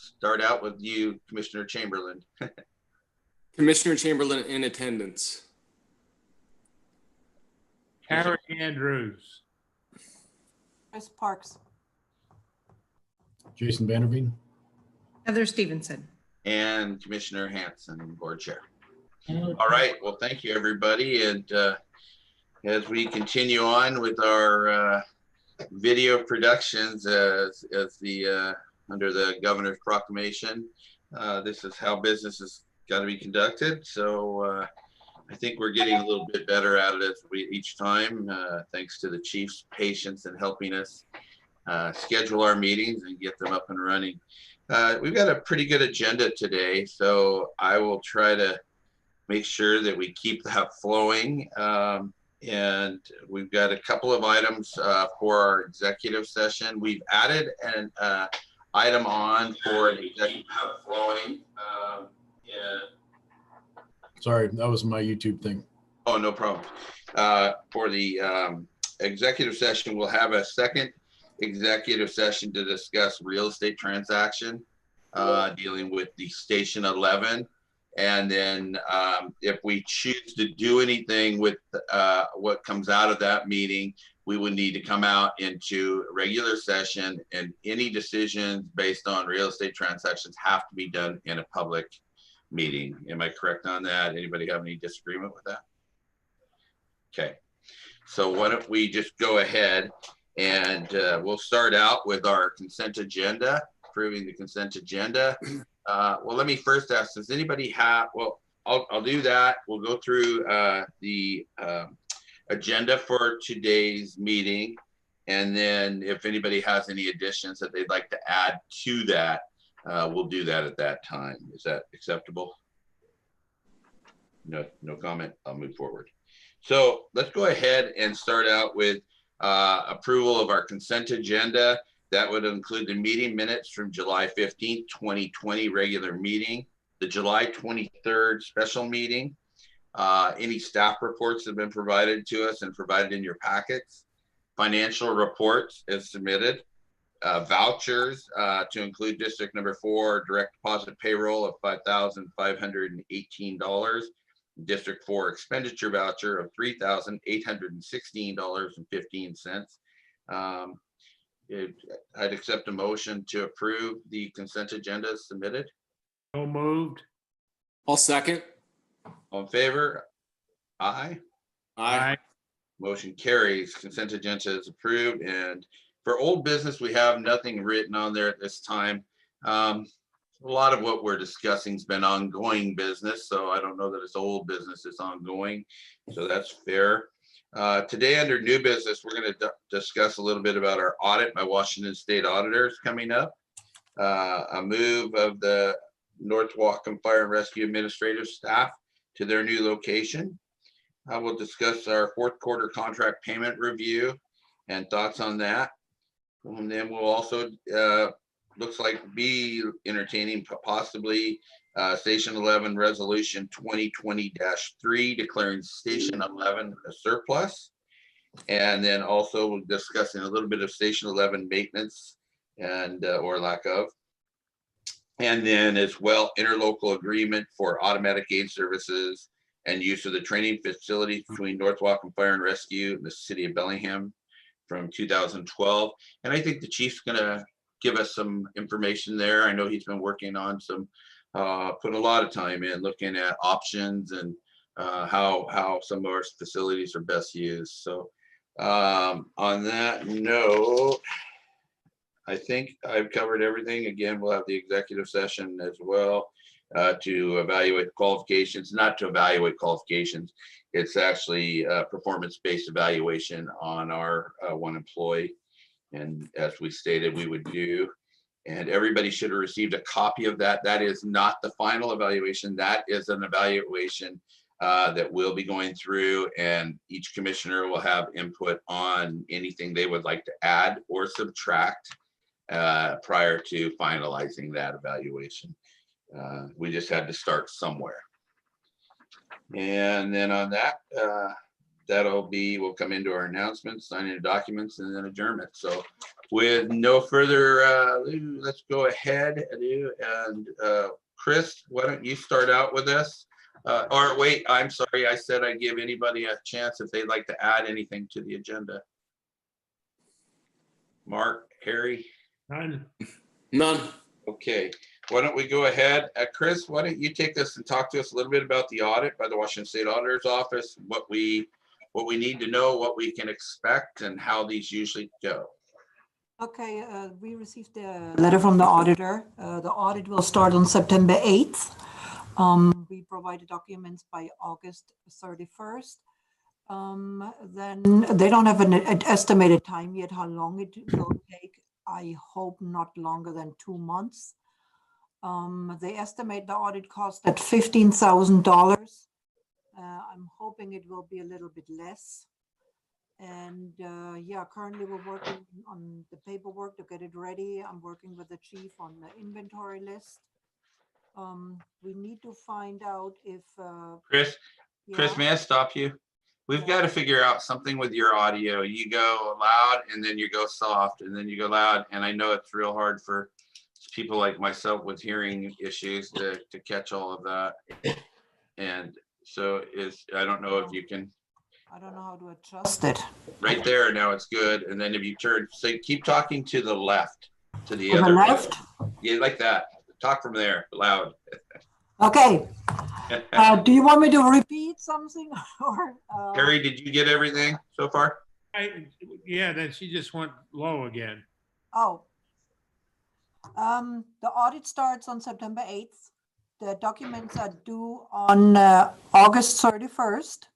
start out with you, Commissioner Chamberlain. Commissioner Chamberlain in attendance. Harry Andrews. Chris Parks. Jason Vanderveen. Heather Stevenson. And Commissioner Hanson, Board Chair. All right, well, thank you, everybody. And as we continue on with our video productions as the under the governor's proclamation, this is how business has got to be conducted. So I think we're getting a little bit better at it each time, thanks to the chief's patience in helping us schedule our meetings and get them up and running. We've got a pretty good agenda today, so I will try to make sure that we keep that flowing. And we've got a couple of items for our executive session. We've added an item on for an executive flowing. Sorry, that was my YouTube thing. Oh, no problem. For the executive session, we'll have a second executive session to discuss real estate transaction dealing with the Station 11. And then if we choose to do anything with what comes out of that meeting, we would need to come out into regular session, and any decisions based on real estate transactions have to be done in a public meeting. Am I correct on that? Anybody have any disagreement with that? Okay, so why don't we just go ahead and we'll start out with our consent agenda, approving the consent agenda. Well, let me first ask, does anybody have, well, I'll do that. We'll go through the agenda for today's meeting. And then if anybody has any additions that they'd like to add to that, we'll do that at that time. Is that acceptable? No comment. I'll move forward. So let's go ahead and start out with approval of our consent agenda. That would include the meeting minutes from July 15th, 2020 regular meeting, the July 23rd special meeting, any staff reports that have been provided to us and provided in your packets, financial reports as submitted, vouchers to include District Number 4 direct deposit payroll of $5,518, District 4 expenditure voucher of $3,816.15. I'd accept a motion to approve the consent agenda as submitted. So moved. I'll second. All in favor? Aye. Aye. Motion carries. Consent agenda is approved. And for old business, we have nothing written on there at this time. A lot of what we're discussing has been ongoing business, so I don't know that it's old business, it's ongoing. So that's fair. Today under new business, we're going to discuss a little bit about our audit by Washington State auditors coming up. A move of the North Whatcom Fire and Rescue administrative staff to their new location. We'll discuss our fourth quarter contract payment review and thoughts on that. And then we'll also, looks like be entertaining possibly Station 11 Resolution 2020-3 declaring Station 11 a surplus. And then also discussing a little bit of Station 11 maintenance and or lack of. And then as well, interlocal agreement for automatic aid services and use of the training facilities between North Whatcom Fire and Rescue and the City of Bellingham from 2012. And I think the chief's gonna give us some information there. I know he's been working on some, put a lot of time in looking at options and how some of our facilities are best used. So on that note, I think I've covered everything. Again, we'll have the executive session as well to evaluate qualifications, not to evaluate qualifications. It's actually performance-based evaluation on our one employee. And as we stated, we would do, and everybody should have received a copy of that. That is not the final evaluation. That is an evaluation that we'll be going through, and each commissioner will have input on anything they would like to add or subtract prior to finalizing that evaluation. We just had to start somewhere. And then on that, we'll come into our announcements, signing the documents, and then adjournment. So with no further, let's go ahead and Chris, why don't you start out with this? Or wait, I'm sorry, I said I'd give anybody a chance if they'd like to add anything to the agenda. Mark, Harry? None. None. Okay, why don't we go ahead? Chris, why don't you take us and talk to us a little bit about the audit by the Washington State Auditor's Office, what we need to know, what we can expect, and how these usually go. Okay, we received a letter from the auditor. The audit will start on September 8th. We provided documents by August 31st. Then they don't have an estimated time yet how long it will take. I hope not longer than 2 months. They estimate the audit cost at $15,000. I'm hoping it will be a little bit less. And yeah, currently we're working on the paperwork to get it ready. I'm working with the chief on the inventory list. We need to find out if Chris, yeah, may I stop you? We've Yeah. got to figure out something with your audio. You go loud and then you go soft and then you go loud. And I know it's real hard for people like myself with hearing issues to catch all of that. And so I don't know if you can, I don't know how to adjust it. right there, now it's good. And then if you turn, say, keep talking to the left, to the To the other. left? Yeah, like that. Talk from there, loud. Okay. Do you want me to repeat something or? Harry, did you get everything so far? Yeah, then she just went low again. Oh. The audit starts on September 8th. The documents are due on August 31st.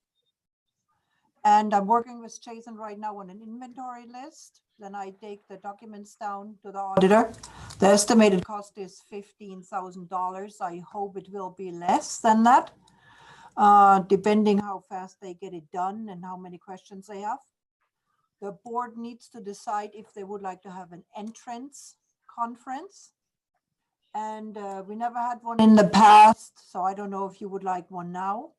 And I'm working with Jason right now on an inventory list. Then I take the documents down to the auditor. The estimated cost is $15,000. I hope it will be less than that, depending how fast they get it done and how many questions they have. The board needs to decide if they would like to have an entrance conference. And we never had one in the past, so I don't know if you would like one now.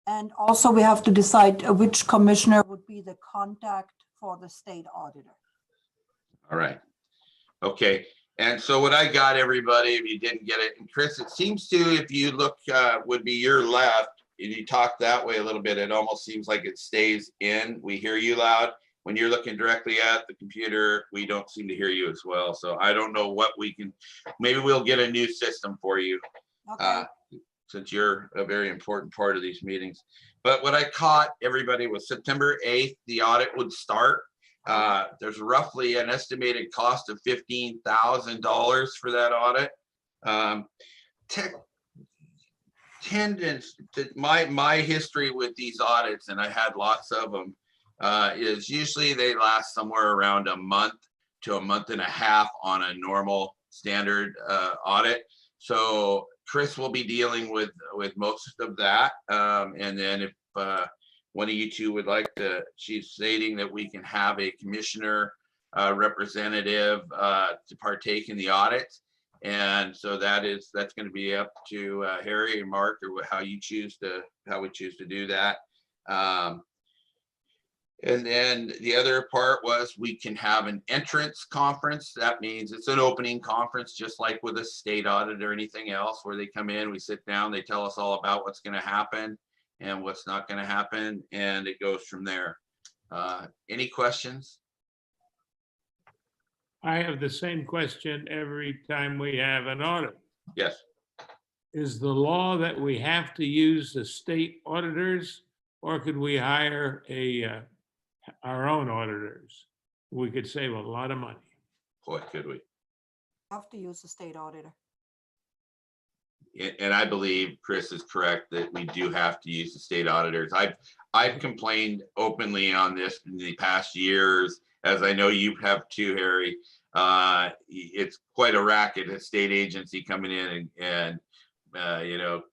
And also we have to decide which commissioner would be the contact for the state auditor. All right. Okay. And so what I got, everybody, if you didn't get it, and Chris, it seems to, if you look, would be your left, and you talk that way a little bit, it almost seems like it stays in. We hear you loud. When you're looking directly at the computer, we don't seem to hear you as well. So I don't know what we can, maybe we'll get a new system for you. Okay. Since you're a very important part of these meetings. But what I caught, everybody, was September 8th, the audit would start. There's roughly an estimated cost of $15,000 for that audit. My history with these audits, and I had lots of them, is usually they last somewhere around a month to a month and a half on a normal standard audit. So Chris will be dealing with most of that. And then if one of you two would like to, she's stating that we can have a commissioner representative to partake in the audit. And so that's going to be up to Harry and Mark, or how we choose to do that. And then the other part was we can have an entrance conference. That means it's an opening conference, just like with a state audit or anything else, where they come in, we sit down, they tell us all about what's going to happen and what's not going to happen, and it goes from there. Any questions? I have the same question every time we have an audit. Yes. Is the law that we have to use the state auditors, or could we hire our own auditors? We could save a lot of money. Boy, could we. Have to use the state auditor. And I believe Chris is correct that we do have to use the state auditors. I've complained openly on this in the past years, as I know you have too, Harry. It's quite a racket, a state agency coming in and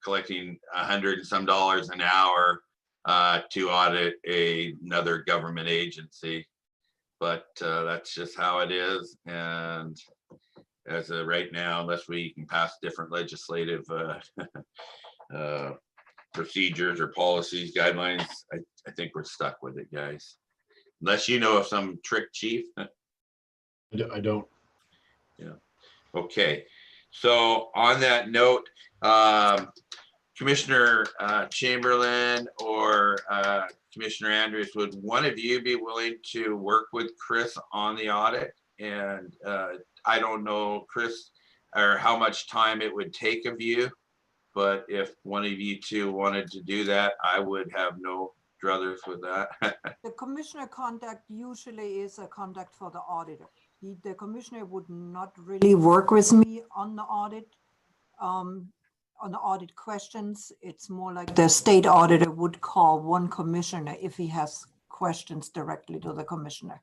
collecting $100 and some an hour to audit another government agency. But that's just how it is. And as of right now, unless we can pass different legislative procedures or policies, guidelines, I think we're stuck with it, guys. Unless you know of some trick, chief. I don't. Okay, so on that note, Commissioner Chamberlain or Commissioner Andrews, would one of you be willing to work with Chris on the audit? And I don't know, Chris, or how much time it would take of you, but if one of you two wanted to do that, I would have no druthers with that. The commissioner contact usually is a contact for the auditor. The commissioner would not really work with me on the audit, on the audit questions. It's more like the state auditor would call one commissioner if he has questions directly to the commissioner.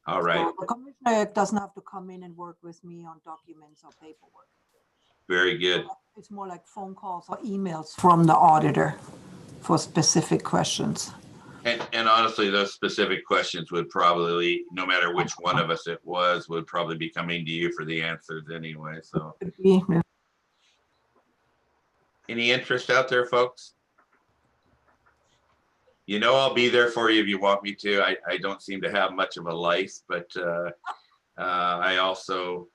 All right, So the commissioner doesn't have to come in and work with me on documents or paperwork. very good. It's more like phone calls or emails from the auditor for specific questions. And honestly, those specific questions would probably, no matter which one of us it was, would probably be coming to you for the answers anyway. So any interest out there, folks? You know, I'll be there for you if you want me to. I don't seem to have much of a life, but I also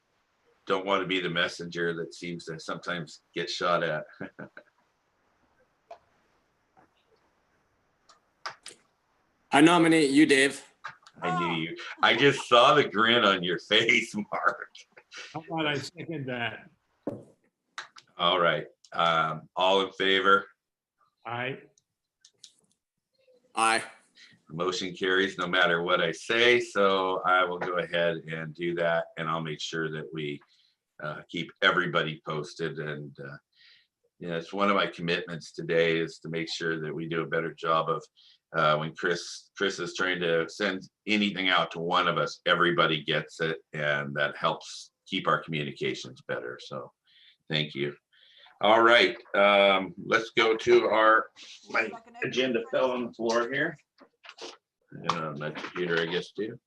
don't want to be the messenger that seems to sometimes get shot at. I nominate you, Dave. I knew you. I just saw the grin on your face, Mark. How about I second that? All right. All in favor? Aye. Aye. Motion carries no matter what I say. So I will go ahead and do that, and I'll make sure that we keep everybody posted. And it's one of my commitments today is to make sure that we do a better job of when Chris is trying to send anything out to one of us, everybody gets it, and that helps keep our communications better. So thank you. All right, let's go to my agenda fell on the floor here. And on my computer, I guess, too.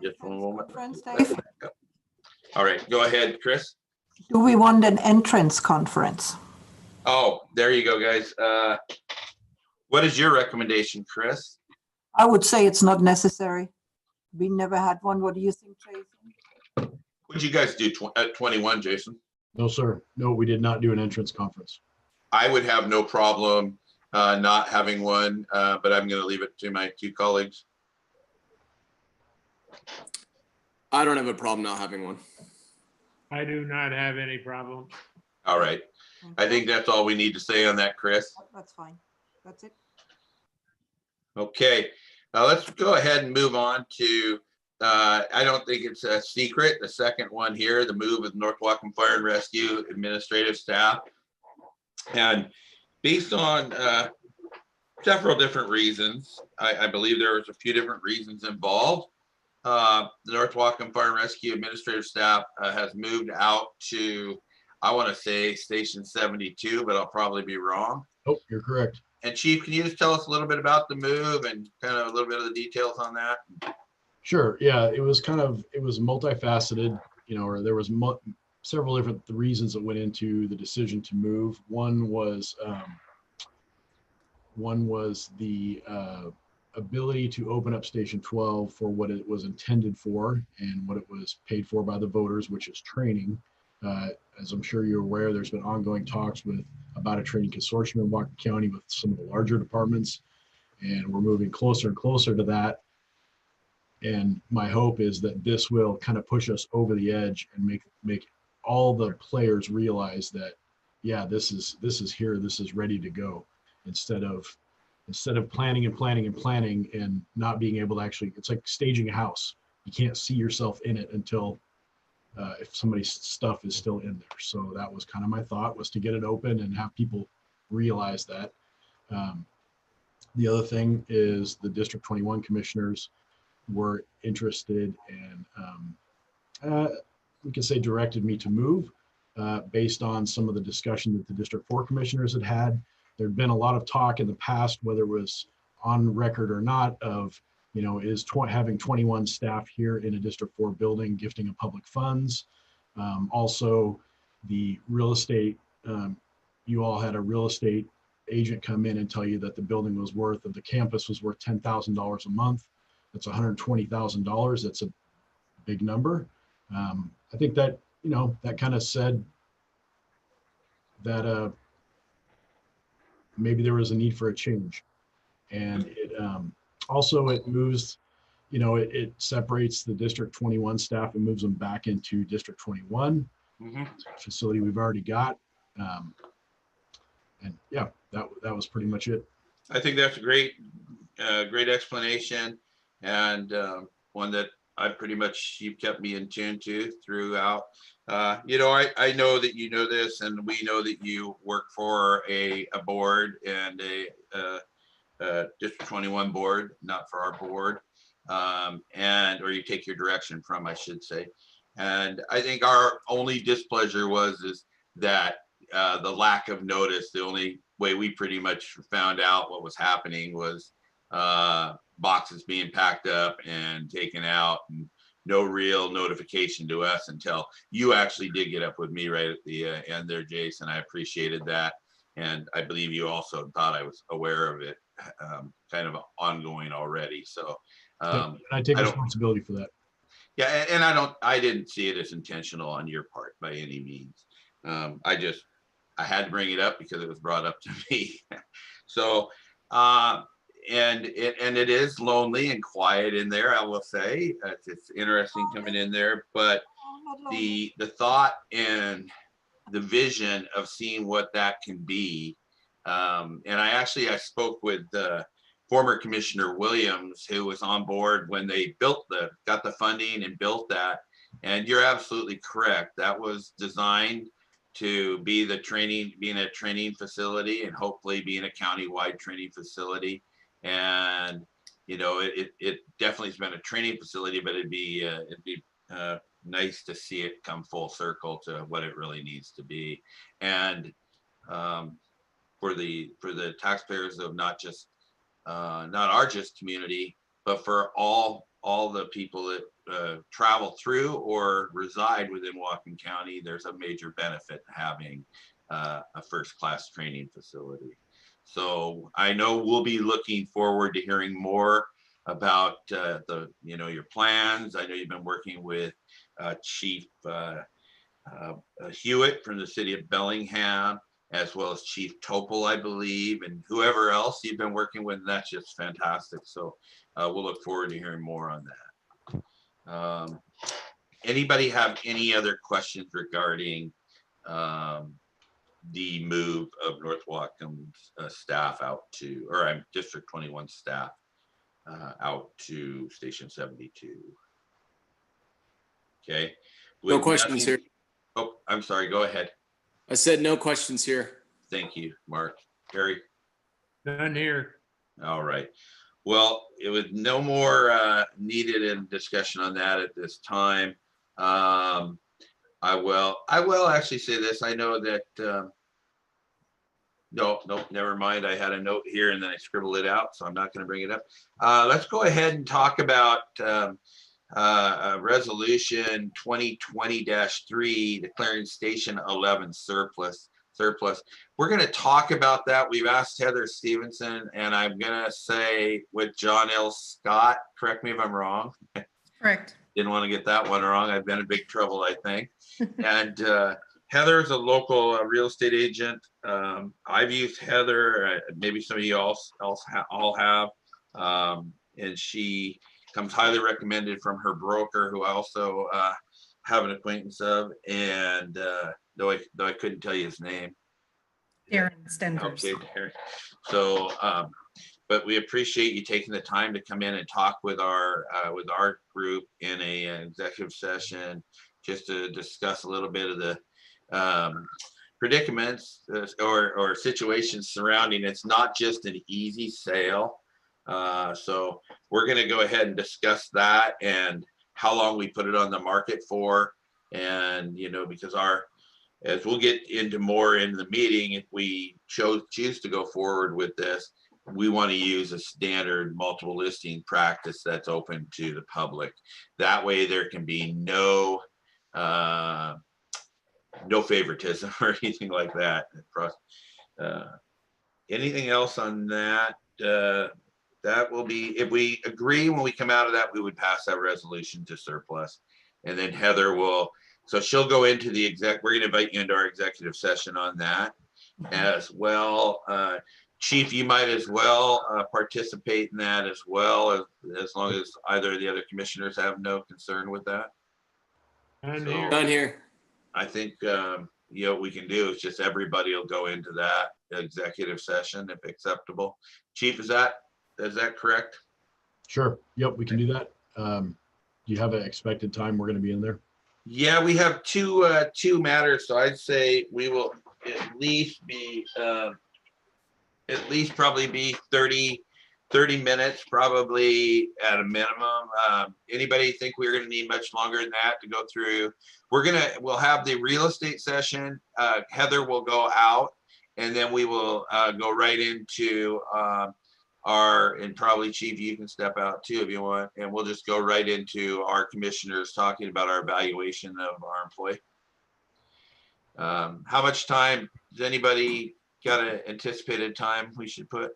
Just one moment. Dave? All right, go ahead, Chris. Do we want an entrance conference? Oh, there you go, guys. What is your recommendation, Chris? I would say it's not necessary. We never had one. What do you think, Jason? What'd you guys do at 21, Jason? No, sir. No, we did not do an entrance conference. I would have no problem not having one, but I'm going to leave it to my two colleagues. I don't have a problem not having one. I do not have any problem. All right. I think that's all we need to say on that, Chris. That's fine. That's it. Okay, let's go ahead and move on to, I don't think it's a secret, the second one here, the move of North Whatcom Fire and Rescue administrative staff. And based on several different reasons, I believe there was a few different reasons involved. The North Whatcom Fire and Rescue administrative staff has moved out to, I want to say Station 72, but I'll probably be wrong. Oh, you're correct. And Chief, can you just tell us a little bit about the move and kind of a little bit of the details on that? Sure. Yeah, it was multifaceted, or there was several different reasons that went into the decision to move. One was the ability to open up Station 12 for what it was intended for and what it was paid for by the voters, which is training. As I'm sure you're aware, there's been ongoing talks about a training consortium in Whatcom County with some of the larger departments, and we're moving closer and closer to that. And my hope is that this will kind of push us over the edge and make all the players realize that, yeah, this is here, this is ready to go. Instead of planning and not being able to actually, it's like staging a house. You can't see yourself in it until if somebody's stuff is still in there. So that was kind of my thought, was to get it open and have people realize that. The other thing is the District 21 commissioners were interested and we could say directed me to move based on some of the discussion that the District 4 commissioners had. There'd been a lot of talk in the past, whether it was on record or not, of is having 21 staff here in a District 4 building gifting of public funds. Also, the real estate you all had a real estate agent come in and tell you that the building was worth, that the campus was worth $10,000 a month. That's $120,000. That's a big number. I think that, that kind of said that maybe there was a need for a change. And it also, it moves, it separates the District 21 staff and moves them back into District 21 facility we've already got. And yeah, that was pretty much it. I think that's a great explanation, and one that you've kept me in tune to throughout. I know that you know this, and we know that you work for a board and a District 21 board, not for our board, or you take your direction from, I should say. And I think our only displeasure is that the lack of notice. The only way we pretty much found out what was happening was boxes being packed up and taken out, and no real notification to us until you actually did get up with me right at the end there, Jason. I appreciated that. And I believe you also thought I was aware of it, kind of ongoing already. So I take responsibility for that. Yeah, and I didn't see it as intentional on your part by any means. I had to bring it up because it was brought up to me. So, and it is lonely and quiet in there, I will say. It's interesting coming in there, but the thought and the vision of seeing what that can be. And I spoke with former Commissioner Williams, who was on board when they got the funding and built that. And you're absolutely correct. That was designed to be being a training facility, and hopefully being a county-wide training facility. And it definitely has been a training facility, but it'd be nice to see it come full circle to what it really needs to be. And for the taxpayers of not our community, but for all the people that travel through or reside within Whatcom County, there's a major benefit to having a first-class training facility. So I know we'll be looking forward to hearing more about your plans. I know you've been working with Chief Hewitt from the city of Bellingham, as well as Chief Topol, I believe, and whoever else you've been working with. That's just fantastic. So we'll look forward to hearing more on that. Anybody have any other questions regarding the move of North Whatcom's staff out to, or District 21 staff out to Station 72? Okay. No questions here. Oh, I'm sorry. Go ahead. I said no questions here. Thank you, Mark. Harry? None here. All right. Well, it was no more needed in discussion on that at this time. I will actually say this. I know that, no, never mind. I had a note here and then I scribbled it out, so I'm not going to bring it up. Let's go ahead and talk about resolution 2020-3 declaring Station 11 surplus. We're going to talk about that. We've asked Heather Stevenson, and I'm going to say with John L. Scott, correct me if I'm wrong. Correct. Didn't want to get that one wrong. I've been in big trouble, I think. And Heather's a local real estate agent. I've used Heather. Maybe some of you all have. And she comes highly recommended from her broker, who I also have an acquaintance of. And though I couldn't tell you his name. Darren Stenders. Okay, Darren. So, but we appreciate you taking the time to come in and talk with our group in a executive session, just to discuss a little bit of the predicaments or situations surrounding. It's not just an easy sale. So we're going to go ahead and discuss that and how long we put it on the market for. And, because as we'll get into more in the meeting, if we choose to go forward with this, we want to use a standard multiple listing practice that's open to the public. That way there can be no no favoritism or anything like that. Anything else on that? That will be, if we agree when we come out of that, we would pass that resolution to surplus. And then Heather will, so she'll go into the we're going to invite you into our executive session on that as well. Chief, you might as well participate in that as well, as long as either of the other commissioners have no concern with that. And So- here, Done here. I think, what we can do is just everybody will go into that executive session if acceptable. Chief, is that correct? Sure. Yep, we can do that. Do you have an expected time we're going to be in there? Yeah, we have two matters, so I'd say we will at least probably be 30 minutes, probably at a minimum. Anybody think we're gonna need much longer than that to go through? We'll have the real estate session. Heather will go out, and then we will go right into and probably Chief, you can step out too if you want, and we'll just go right into our commissioners talking about our evaluation of our employee. How much time, does anybody got an anticipated time we should put?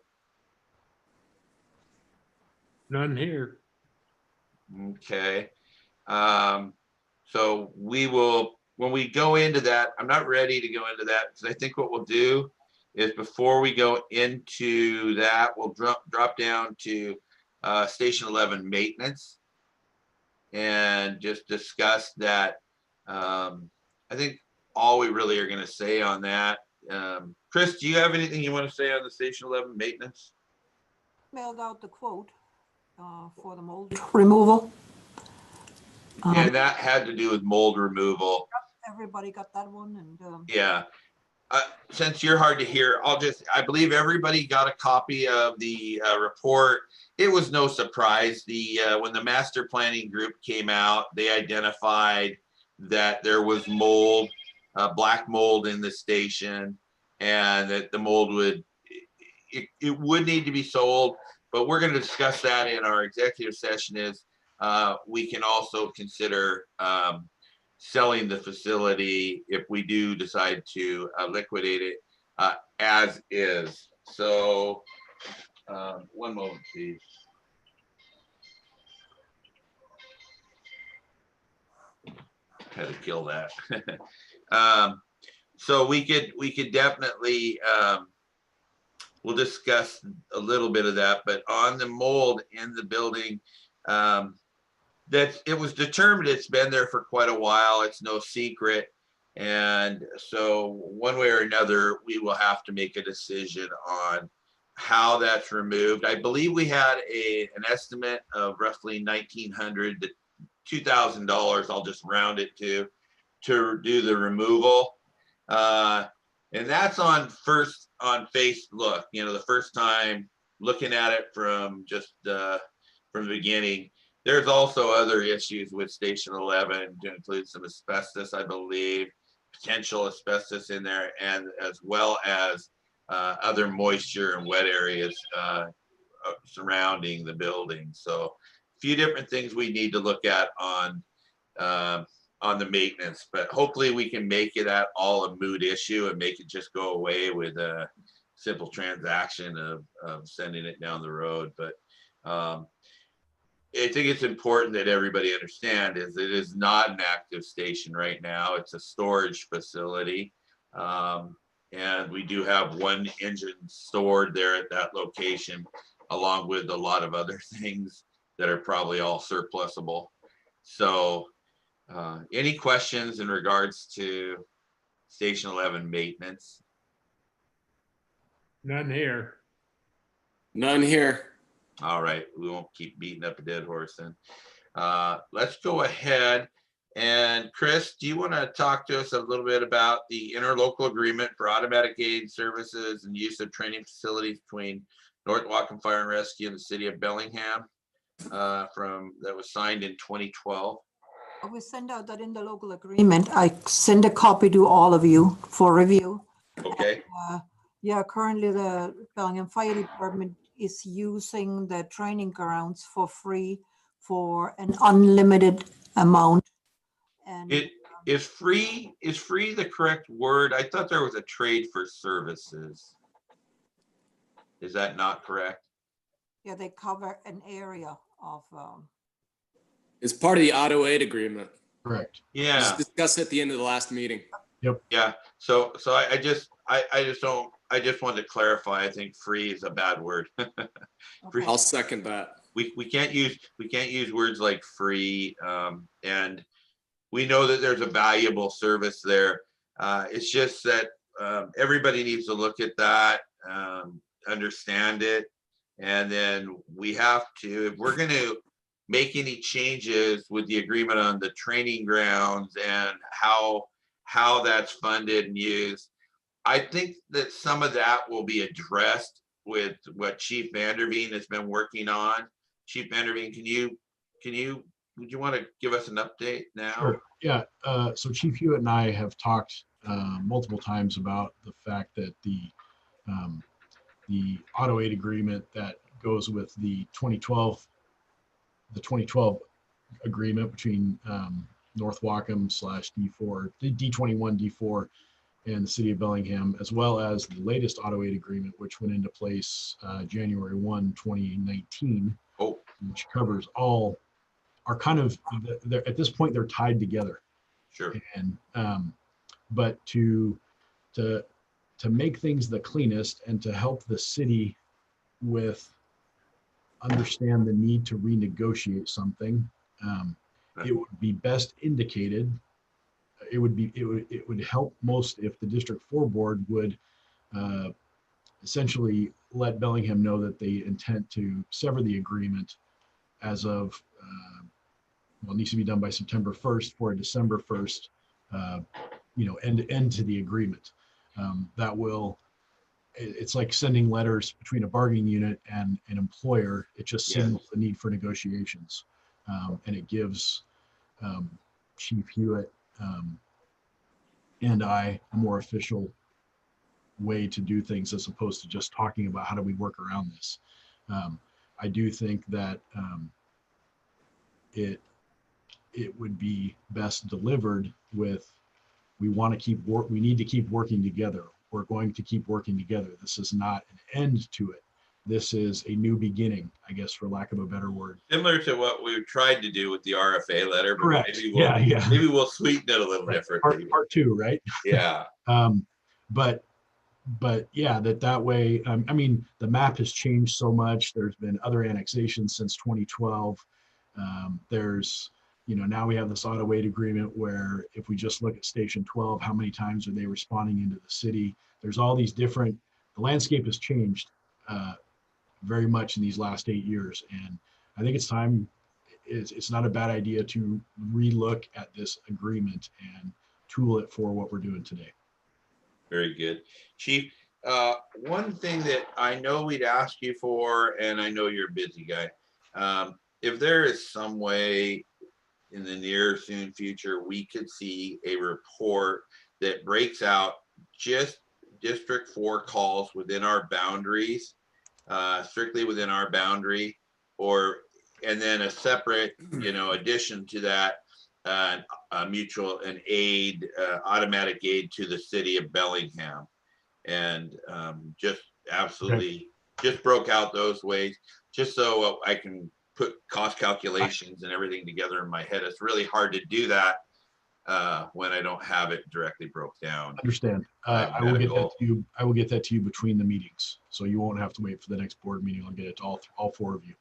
none here. Okay. So we will, when we go into that, I'm not ready to go into that because I think what we'll do is before we go into that, we'll drop down to Station 11 maintenance and just discuss that. I think all we really are going to say on that. Chris, do you have anything you want to say on the Station 11 maintenance? Mailed out the quote for the mold removal. And that had to do with mold removal. Everybody got that one, and Yeah. Since you're hard to hear, I believe everybody got a copy of the report. It was no surprise. When the master planning group came out, they identified that there was mold, black mold in the station, and that the mold would need to be sold. But we're going to discuss that in our executive session. We can also consider selling the facility if we do decide to liquidate it as is. So one moment, please. Had to kill that. So we could definitely we'll discuss a little bit of that, but on the mold in the building, that it was determined it's been there for quite a while. It's no secret. And so one way or another, we will have to make a decision on how that's removed. I believe we had an estimate of roughly $1,900 to $2,000. I'll just round it to do the removal. And that's on face look, the first time looking at it from the beginning. There's also other issues with Station 11 to include some asbestos, I believe, potential asbestos in there, and as well as other moisture and wet areas surrounding the building. So a few different things we need to look at on the maintenance, but hopefully we can make it at all a moot issue and make it just go away with a simple transaction of sending it down the road. But I think it's important that everybody understand is it is not an active station right now. It's a storage facility. And we do have one engine stored there at that location, along with a lot of other things that are probably all surplusable. So any questions in regards to Station 11 maintenance? None here. None here. All right, we won't keep beating up a dead horse then. Let's go ahead. And Chris, do you want to talk to us a little bit about the interlocal agreement for automatic aid services and use of training facilities between North Whatcom Fire and Rescue and the city of Bellingham that was signed in 2012? we send out that in the local agreement. I send a copy to all of you for review. Okay. Yeah, currently the Bellingham Fire Department is using the training grounds for free for an unlimited amount. And Is free the correct word? I thought there was a trade for services. Is that not correct? Yeah, they cover an area of, It's part of the auto aid agreement. Correct. Yeah, Just discussed at the end of the last meeting. yeah. So I just wanted to clarify. I think free is a bad word. okay. I'll second that. We can't use words like free, and we know that there's a valuable service there. It's just that everybody needs to look at that, understand it, and then we have to, if we're going to make any changes with the agreement on the training grounds and how that's funded and used, I think that some of that will be addressed with what Chief Vanderveen has been working on. Chief Vanderveen, would you want to give us an update now? Sure. Yeah. So Chief Hewitt and I have talked multiple times about the fact that the auto aid agreement that goes with the 2012 agreement between North Wacom / D4, D21, D4, and the city of Bellingham, as well as the latest auto aid agreement, which went into place January 1, 2019, Oh, which covers all, are kind of, at this point, they're tied together. sure. And but to make things the cleanest and to help the city with understand the need to renegotiate something, it would be best indicated. It would help most if the District 4 board would essentially let Bellingham know that they intend to sever the agreement as of well, it needs to be done by September 1st for a December 1st, end to the agreement. That will, it's like sending letters between a bargaining unit and an employer. It just Yes. signals the need for negotiations. And it gives Chief Hewitt and I a more official way to do things as opposed to just talking about how do we work around this. I do think that it would be best delivered with, we need to keep working together. We're going to keep working together. This is not an end to it. This is a new beginning, I guess, for lack of a better word. Similar to what we tried to do with the RFA letter, but Correct. maybe we'll sweeten it a little Right. differently. Part two, right? Yeah, But yeah, that way, I mean, the map has changed so much. There's been other annexations since 2012. There's, now we have this auto aid agreement where if we just look at Station 12, how many times are they responding into the city? There's all these different, the landscape has changed very much in these last 8 years. And I think it's time, it's not a bad idea to relook at this agreement and tool it for what we're doing today. very good. Chief, one thing that I know we'd ask you for, and I know you're a busy guy, if there is some way in the near soon future we could see a report that breaks out just District 4 calls within our boundaries, strictly within our boundary, and then a separate, addition to that, mutual and aid, automatic aid to the city of Bellingham, and just absolutely just broke out those ways, just so I can put cost calculations and everything together in my head. It's really hard to do that when I don't have it directly broke down. Understand. I will get that to you. I will get that to you between the meetings, so you won't have to wait for the next board meeting. I'll get it to all four of you.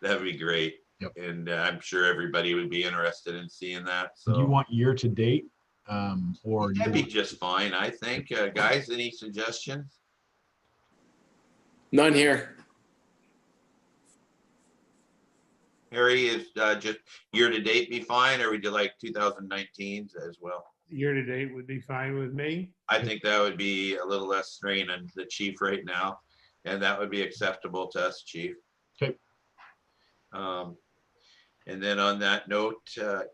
That'd be great. Yep. And I'm sure everybody would be interested in seeing that. So Do you want year to date, or that'd be just fine, I think. Guys, any suggestions? None here. Harry, is just year to date be fine, or would you like 2019 as well? Year to date would be fine with me. I think that would be a little less strain on the chief right now, and that would be acceptable to us, Chief. Okay. And then on that note,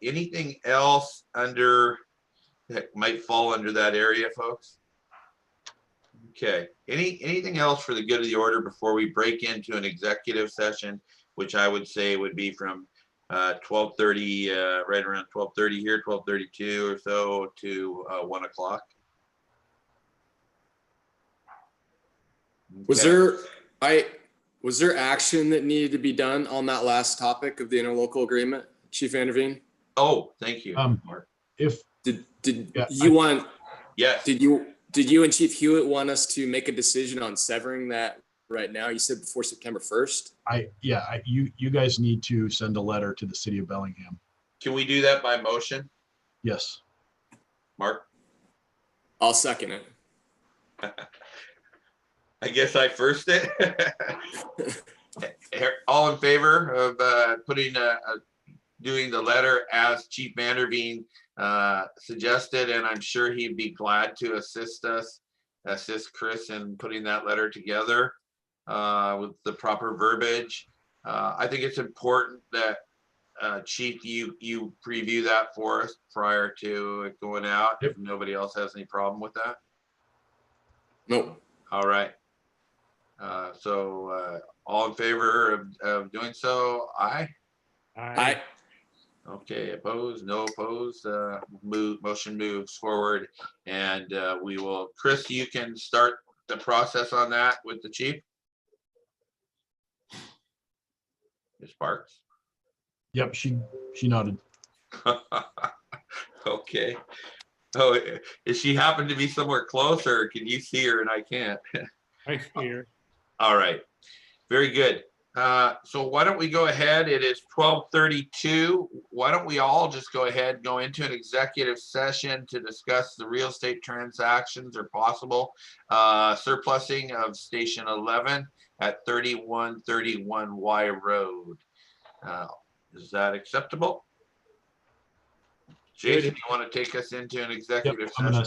anything else that might fall under that area, folks? Okay. Anything else for the good of the order before we break into an executive session, which I would say would be from 12:30, right around 12:30 here, 12:32 or so to 1 o'clock. Was Okay. was there action that needed to be done on that last topic of the interlocal agreement, Chief Vanderveen? Oh, thank you, Um, Mark. If, Did Yeah, you want, Yes. did you and Chief Hewitt want us to make a decision on severing that right now? You said before September 1st? you guys need to send a letter to the city of Bellingham. Can we do that by motion, Yes. Mark? I'll second it. I guess I first it. All in favor of putting doing the letter as Chief Vanderveen suggested, and I'm sure he'd be glad to assist Chris in putting that letter together with the proper verbiage. I think it's important that Chief, you preview that for us prior to it going out. Yep. If nobody else has any problem with that. Nope. All right. All in favor of doing so? Aye. I, Okay, opposed? No opposed? Motion moves forward, and we will. Chris, you can start the process on that with the chief. Ms. Sparks. Yep, she nodded. Okay. Oh, is she happen to be somewhere close, or can you see her and I can't? I hear. All right, very good. So why don't we go ahead? It is 12:32. Why don't we all just go ahead and go into an executive session to discuss the real estate transactions or possible surplusing of Station 11 at 3131 Y Road. Is that acceptable? Jason, you want to take us into an Yep, executive I'm gonna session?